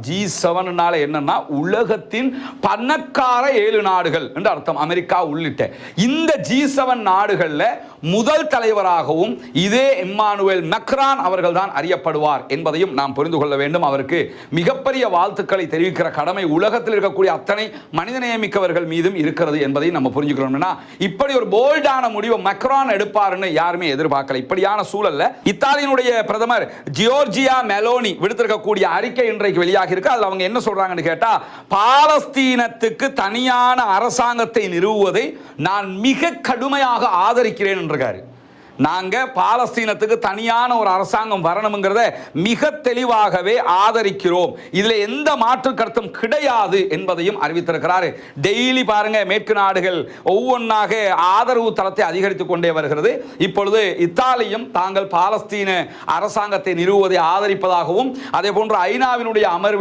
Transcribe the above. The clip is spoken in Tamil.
G7 என்னன்னா உலகத்தின் பணக்கார 7 நாடுகள் என்று அர்த்தம். அமெரிக்கா உள்ளிட்ட இந்த G7 நாடுகள்ல முதல் தலைவராகவும் இதே இம்மானுவேல் மேக்ரான் அவர்கள் தான் அறியப்படுவார் என்பதையும் நாம் புரிந்து கொள்ள வேண்டும். அவருக்கு மிகப்பெரிய வாழ்த்துக்களை தெரிவிக்கிற கடமை உலகத்தில் இருக்கக்கூடிய அத்தனை மனிதநேயமிக்கவர்கள் மீதும் இருக்கிறது என்பதை நம்ம புரிஞ்சுக்கணும்னா, இப்படி ஒரு போல்டான முடிவை மேக்ரான் எடுப்பார்னு யாருமே எதிர்பார்க்கல. இப்படியான சூழல்ல இத்தாலியினுடைய பிரதமர் ஜியோர்ஜியா மெலோனி விடுத்திருக்கக்கூடிய அறிக்கை இன்றைக்கு வெளியாக இருக்கு. அதுல அவங்க என்ன சொல்றாங்கன்னு கேட்டா, பாலஸ்தீனத்துக்கு தனியான அரசாங்கத்தை நிறுவுவதை நான் மிக கடுமையாக ஆதரிக்கிறேன் என்றாரு. நாங்க பாலஸ்தீனத்துக்கு தனியான ஒரு அரசாங்கம் வரணும்ங்கிறத மிக தெளிவாகவே ஆதரிக்கிறோம், இதுல எந்த மாற்று கருத்தும் கிடையாது என்பதையும் அறிவித்திருக்கிறார். டெய்லி பாருங்க, மேற்கு நாடுகள் ஒவ்வொன்றாக ஆதரவு தளத்தை அதிகரித்துக் கொண்டே வருகிறது. இப்பொழுது இத்தாலியும் தாங்கள் பாலஸ்தீன அரசாங்கத்தை நிறுவுவதை ஆதரிப்பதாகவும், அதே போன்று ஐநாவினுடைய அமர்வில்